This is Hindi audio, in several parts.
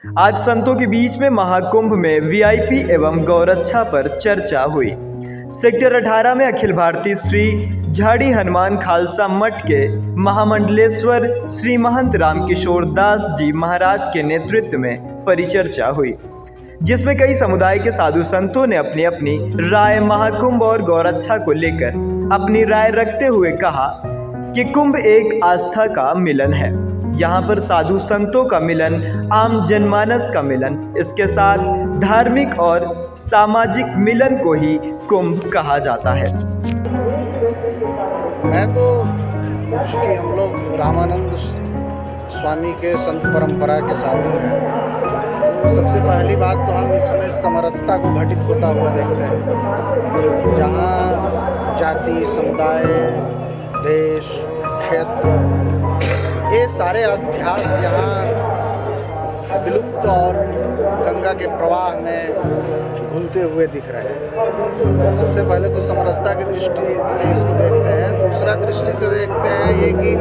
आज संतों के बीच में महाकुंभ में वीआईपी एवं गौरक्षा पर चर्चा हुई। सेक्टर 18 में अखिल भारतीय श्री झाड़ी हनुमान खालसा मठ के महामंडलेश्वर श्री महंत रामकिशोर दास जी महाराज के नेतृत्व में परिचर्चा हुई, जिसमें कई समुदाय के साधु संतों ने अपनी अपनी राय महाकुंभ और गौरक्षा को लेकर अपनी राय रखते हुए कहा कि कुंभ एक आस्था का मिलन है, जहाँ पर साधु संतों का मिलन, आम जनमानस का मिलन, इसके साथ धार्मिक और सामाजिक मिलन को ही कुंभ कहा जाता है। मैं तो चूँकि हम लोग रामानंद स्वामी के संत परंपरा के साधु हैं, तो सबसे पहली बात तो हम इसमें समरसता को घटित होता हुआ देखते हैं, जहाँ जाति, समुदाय, देश, क्षेत्र, ये सारे अध्यास यहाँ विलुप्त और गंगा के प्रवाह में घुलते हुए दिख रहे हैं। सबसे पहले तो समरसता की दृष्टि से इसको देखते हैं। दूसरा दृष्टि से देखते हैं ये कि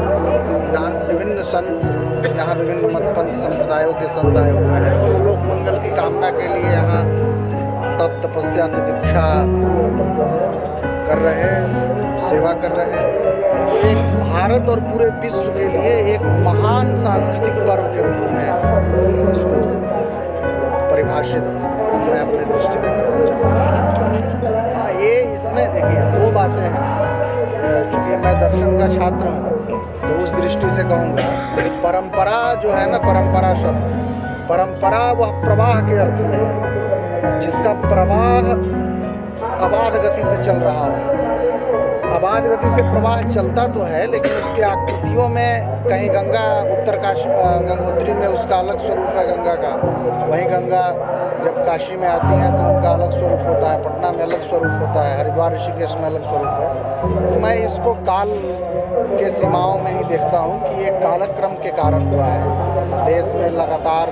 विभिन्न संत यहाँ विभिन्न मतपंथ संप्रदायों के संत आए हुए हैं, वो लोक मंगल की कामना के लिए यहाँ तप, तपस्या, तितिक्षा कर रहे हैं, सेवा कर रहे हैं। एक भारत और पूरे विश्व के लिए एक महान सांस्कृतिक पर्व के रूप में इसको परिभाषित मैं अपने दृष्टि में करना चाहूँगा। हाँ, ये इसमें देखिए दो बातें हैं। चूँकि मैं दर्शन का छात्र हूँ, तो उस दृष्टि से कहूँगा परंपरा जो है ना, परंपरा शब्द, परंपरा वह प्रवाह के अर्थ में है, जिसका प्रवाह अबाध गति से चल रहा है। अबाध गति से प्रवाह चलता तो है, लेकिन उसकी आकृतियों में कहीं गंगा उत्तरकाशी गंगोत्री में उसका अलग स्वरूप है गंगा का, वहीं गंगा जब काशी में आती हैं तो उनका अलग स्वरूप होता है, पटना में अलग स्वरूप होता है, हरिद्वार ऋषिकेश में अलग स्वरूप है। तो मैं इसको काल के सीमाओं में ही देखता हूँ कि ये कालक्रम के कारण हुआ है। देश में लगातार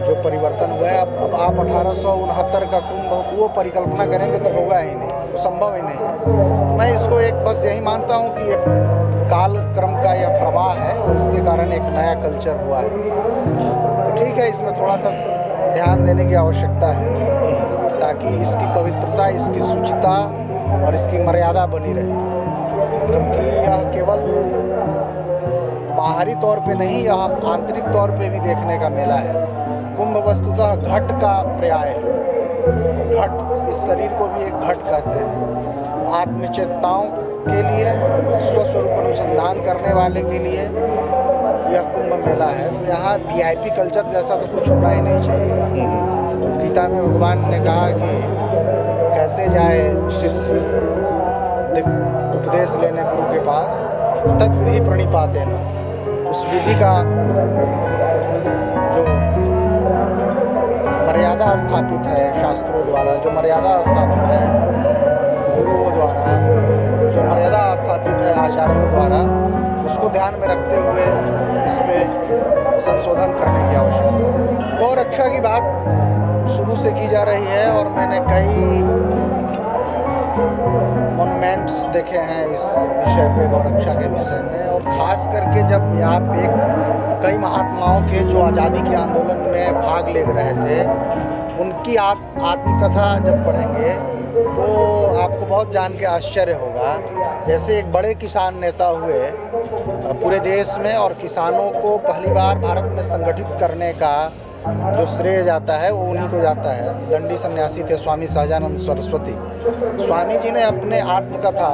जो परिवर्तन हुआ है, अब आप 1869 का कुंभ वो परिकल्पना करेंगे तो होगा ही नहीं, वो संभव ही नहीं है। मैं इसको एक बस यही मानता हूँ कि एक काल क्रम का यह प्रवाह है और इसके कारण एक नया कल्चर हुआ है। तो ठीक है, इसमें थोड़ा सा ध्यान देने की आवश्यकता है, ताकि इसकी पवित्रता, इसकी शुचिता और इसकी मर्यादा बनी रहे, क्योंकि यह केवल बाहरी तौर पे नहीं, यह आंतरिक तौर पे भी देखने का मेला है। कुंभ वस्तुतः घट का पर्याय है। घट, इस शरीर को भी एक घट कहते हैं। आत्मचेताओं के लिए, स्वस्वरूप अनुसंधान करने वाले के लिए यह कुंभ मेला है। तो यहाँ वीआईपी कल्चर जैसा तो कुछ होना ही नहीं चाहिए। गीता में भगवान ने कहा कि कैसे जाए शिष्य उपदेश लेने गुरु के पास, तद्विधि प्रणिपाते न, उस विधि का जो मर्यादा स्थापित है शास्त्रों द्वारा, जो मर्यादा स्थापित है गुरुओं द्वारा, जो मर्यादा स्थापित है आचार्यों द्वारा, उसको ध्यान में रखते हुए इस पे संशोधन करने की आवश्यकता है। गौरक्षा की बात शुरू से की जा रही है और मैंने कई मोन्यूमेंट्स देखे हैं इस विषय पे, गौरक्षा के विषय में। और ख़ास करके जब आप कई महात्माओं के जो आज़ादी के आंदोलन में भाग ले रहे थे, उनकी आत्मकथा जब पढ़ेंगे तो आपको बहुत जान के आश्चर्य होगा। जैसे एक बड़े किसान नेता हुए पूरे देश में, और किसानों को पहली बार भारत में संगठित करने का जो श्रेय जाता है वो उन्हीं को जाता है। दंडी सन्यासी थे स्वामी सहजानंद सरस्वती। स्वामी जी ने अपने आत्मकथा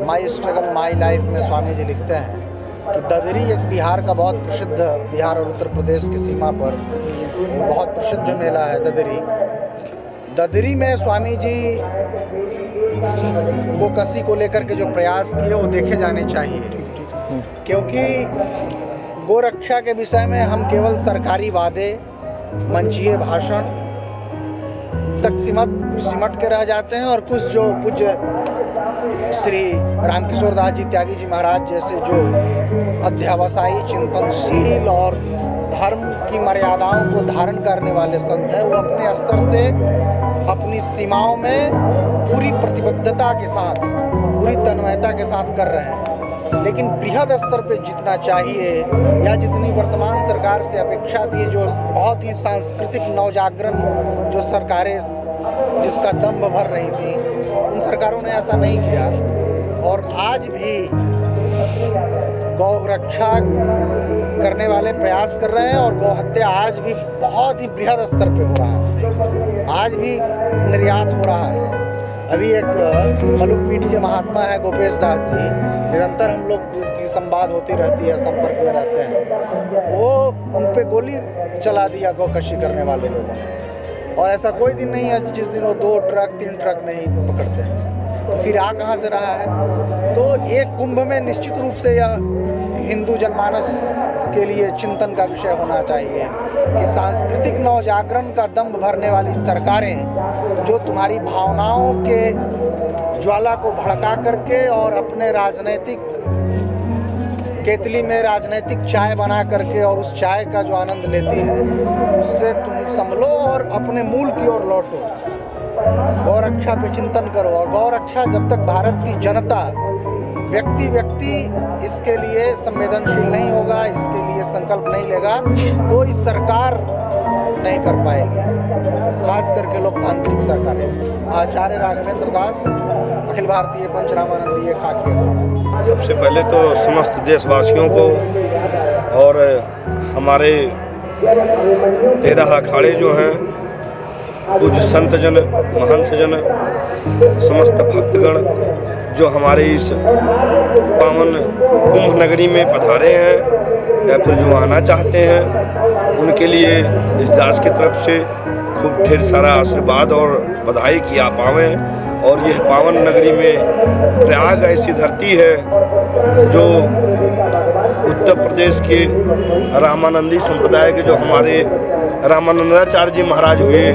माई स्ट्रगल माई लाइफ में स्वामी जी लिखते हैं कि ददरी एक बिहार का बहुत प्रसिद्ध, बिहार और उत्तर प्रदेश की सीमा पर बहुत प्रसिद्ध मेला है ददरी। ददरी में स्वामी जी वो कसी को लेकर के जो प्रयास किए वो देखे जाने चाहिए, क्योंकि गोरक्षा के विषय में हम केवल सरकारी वादे, मंचीय भाषण तक सिमट के रह जाते हैं, और कुछ जो पूज्य श्री रामकिशोर दास जी त्यागी जी महाराज जैसे जो अध्यावसायी, चिंतनशील और धर्म की मर्यादाओं को धारण करने वाले संत हैं, वो अपने स्तर से अपनी सीमाओं में पूरी प्रतिबद्धता के साथ, पूरी तन्मयता के साथ कर रहे हैं। लेकिन बृहद स्तर पे जितना चाहिए या जितनी वर्तमान सरकार से अपेक्षा थी, जो बहुत ही सांस्कृतिक नवजागरण जो सरकारें जिसका दम्भ भर रही थी, उन सरकारों ने ऐसा नहीं किया। और आज भी गौ रक्षा करने वाले प्रयास कर रहे हैं और गौ हत्या आज भी बहुत ही बृहद स्तर पे हो रहा है, आज भी निर्यात हो रहा है। अभी एक फलूपीठ के महात्मा है गोपेश दास जी, निरंतर हम लोग की संवाद होती रहती है, संपर्क में रहते हैं। वो उन पे गोली चला दिया गौकशी करने वाले लोगों ने, और ऐसा कोई दिन नहीं है जिस दिन वो 2 ट्रक 3 ट्रक नहीं पकड़ते हैं। तो फिर आ कहाँ से रहा है? तो एक कुंभ में निश्चित रूप से यह हिंदू जनमानस के लिए चिंतन का विषय होना चाहिए कि सांस्कृतिक नवजागरण का दम्भ भरने वाली सरकारें जो तुम्हारी भावनाओं के ज्वाला को भड़का करके और अपने राजनीतिक केतली में राजनीतिक चाय बना करके और उस चाय का जो आनंद लेती है उससे तुम संभलो और अपने मूल की ओर लौटो। गौरक्षा पे चिंतन करो। और गौरक्षा जब तक भारत की जनता व्यक्ति इसके लिए संवेदनशील नहीं होगा, इसके लिए संकल्प नहीं लेगा, कोई सरकार नहीं कर पाएगी, खास करके लोकतांत्रिक सरकारें। आचार्य राघवेंद्र दास, अखिल भारतीय पंच रामानंदीय खाकी। सबसे पहले तो समस्त देशवासियों को और हमारे 13 अखाड़े जो हैं, कुछ संत जन, महंत जन, समस्त भक्तगण जो हमारे इस पावन कुंभ नगरी में पधारे हैं या फिर जो आना चाहते हैं, उनके लिए इस दास की तरफ से खूब ढेर सारा आशीर्वाद और बधाई कि आप आवें। और यह पावन नगरी में प्रयाग ऐसी धरती है जो उत्तर प्रदेश के रामानंदी संप्रदाय के जो हमारे रामानंदाचार्य जी महाराज हुए,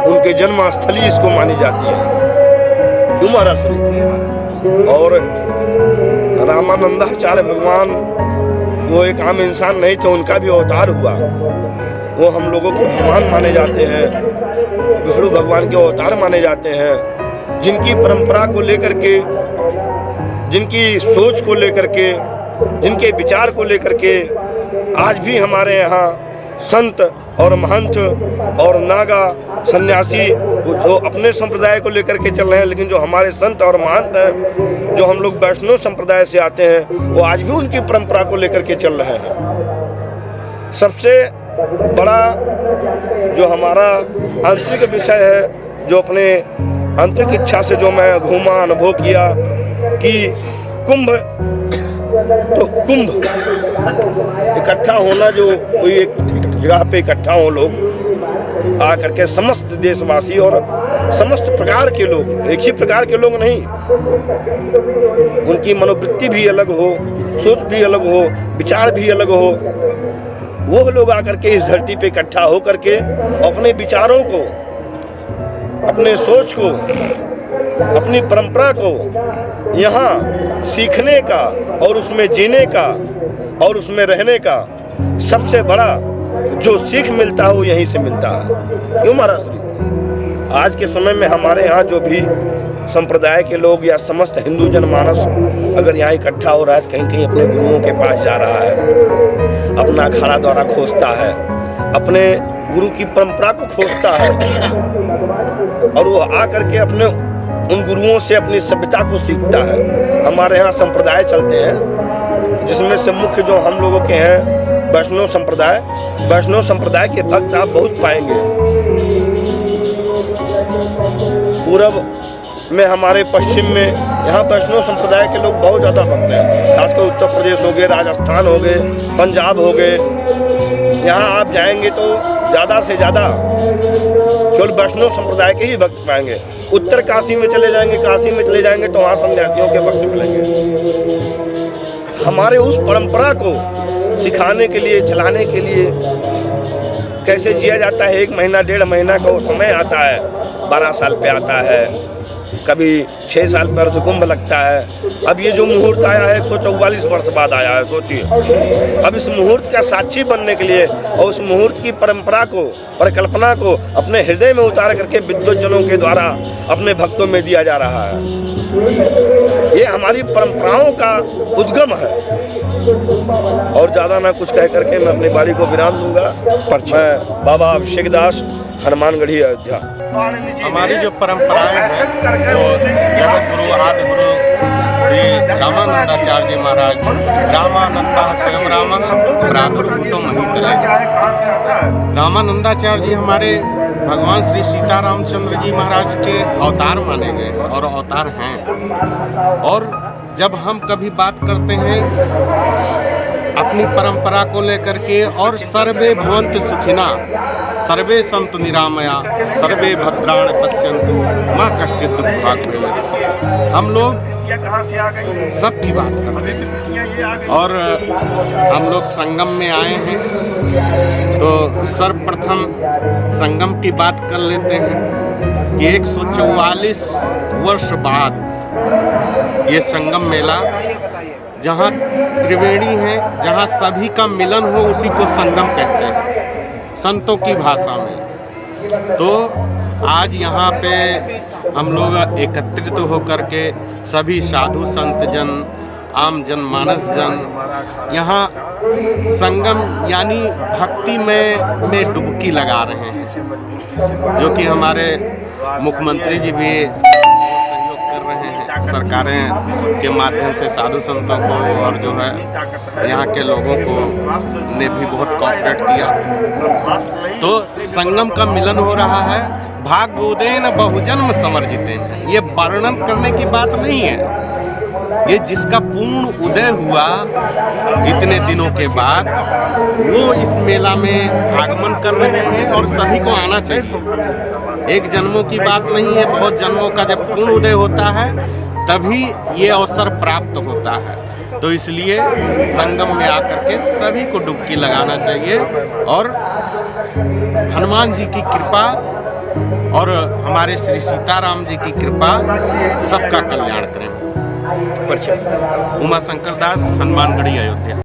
उनके जन्मस्थली इसको मानी जाती है। क्यों महाराज श्री? और रामानंदाचार्य भगवान वो एक आम इंसान नहीं थे, उनका भी अवतार हुआ। वो हम लोगों के भगवान माने जाते हैं, विष्णु भगवान के अवतार माने जाते हैं, जिनकी परंपरा को लेकर के, जिनकी सोच को लेकर के, जिनके विचार को लेकर के आज भी हमारे यहाँ संत और महंत और नागा सन्यासी जो अपने संप्रदाय को लेकर के चल रहे हैं, लेकिन जो हमारे संत और महंत हैं, जो हम लोग वैष्णव संप्रदाय से आते हैं, वो आज भी उनकी परंपरा को लेकर के चल रहे हैं। सबसे बड़ा जो हमारा आंतरिक विषय है, जो अपने आंतरिक इच्छा से जो मैं घूमा, अनुभव किया कि कुंभ इकट्ठा होना, जो कोई एक जगह पे इकट्ठा हो लोग आ करके, समस्त देशवासी और समस्त प्रकार के लोग, एक ही प्रकार के लोग नहीं, उनकी मनोवृत्ति भी अलग हो, सोच भी अलग हो, विचार भी अलग हो, वो लोग आकर के इस धरती पे इकट्ठा हो करके अपने विचारों को, अपने सोच को, अपनी परंपरा को यहाँ सीखने का और उसमें जीने का और उसमें रहने का सबसे बड़ा जो सीख मिलता है वो यहीं से मिलता है। क्यों महाराज श्री? आज के समय में हमारे यहाँ जो भी संप्रदाय के लोग या समस्त हिंदू जनमानस अगर यहाँ इकट्ठा हो रहा है, कहीं कहीं अपने गुरुओं के पास जा रहा है, अपना अखाड़ा द्वारा खोजता है, अपने गुरु की परंपरा को खोजता है, और वो आ करके अपने उन गुरुओं से अपनी सभ्यता को सीखता है। हमारे यहाँ संप्रदाय चलते हैं, जिसमें से मुख्य जो हम लोगों के हैं वैष्णव संप्रदाय। वैष्णव संप्रदाय के भक्त आप बहुत पाएंगे। पूर्व में, हमारे पश्चिम में, यहाँ वैष्णव संप्रदाय के लोग बहुत ज़्यादा भक्त हैं, खासकर उत्तर प्रदेश हो गए, राजस्थान हो गए, पंजाब हो गए। यहाँ आप जाएंगे तो ज़्यादा से ज़्यादा केवल वैष्णव संप्रदाय के ही भक्त पाएंगे। उत्तर काशी में चले जाएंगे, काशी में चले जाएंगे तो वहाँ सन्यासियों के भक्त मिलेंगे। हमारे उस परंपरा को सिखाने के लिए, चलाने के लिए कैसे जिया जाता है, 1 महीना 1.5 महीना का वो समय आता है, 12 साल पे आता है, कभी 6 साल पर से कुंभ लगता है। अब ये जो मुहूर्त आया है 144 वर्ष बाद आया है, सोचिए। अब इस मुहूर्त का साक्षी बनने के लिए और उस मुहूर्त की परंपरा को, परिकल्पना को अपने हृदय में उतार करके विद्वज्जनों के द्वारा अपने भक्तों में दिया जा रहा है। ये हमारी परंपराओं का उद्गम है। और ज़्यादा ना कुछ कह करके मैं अपनी बारी को विराम दूंगा। मैं बाबा अभिषेक दास, हनुमानगढ़ी, अयोध्या। हमारी जो परंपराएं हैं वो जगत गुरु आदि गुरु श्री रामानंदाचार्य जी महाराज, रामानंदा स्वयं रामा प्रादुर्भूतो महितले। रामानंदाचार्य जी हमारे भगवान श्री सीता रामचंद्र जी महाराज के अवतार माने गए और अवतार हैं। और जब हम कभी बात करते हैं अपनी परंपरा को लेकर के, और सर्वे भवन्तु सुखिना सर्वे सन्तु निरामया सर्वे भद्राणि पश्यन्तु मां कश्चित् दुःखात् भवेत्। हम लोग सबकी बात करते हैं और हम लोग संगम में आए हैं तो सर्वप्रथम संगम की बात कर लेते हैं कि 144 वर्ष बाद ये संगम मेला, जहाँ त्रिवेणी है, जहाँ सभी का मिलन हो, उसी को संगम कहते हैं संतों की भाषा में। तो आज यहाँ पे हम लोग एकत्रित होकर के सभी साधु संत जन, आम जन, मानस जन यहाँ संगम यानी भक्ति में डुबकी लगा रहे हैं, जो कि हमारे मुख्यमंत्री जी भी सहयोग कर रहे हैं। सरकारें के माध्यम से साधु संतों को और जो है यहाँ के लोगों को ने भी बहुत कोऑपरेट किया। तो संगम का मिलन हो रहा है। भाग्योदयेन बहुजन्म समर्जितेन, ये वर्णन करने की बात नहीं है। ये जिसका पूर्ण उदय हुआ इतने दिनों के बाद, वो इस मेला में आगमन कर रहे हैं और सभी को आना चाहिए। एक जन्मों की बात नहीं है, बहुत जन्मों का जब पूर्ण उदय होता है तभी ये अवसर प्राप्त होता है। तो इसलिए संगम में आकर के सभी को डुबकी लगाना चाहिए और हनुमान जी की कृपा और हमारे श्री सीताराम जी की कृपा सबका कल्याण करें। उमा शंकर दास, हनुमानगढ़ी, अयोध्या।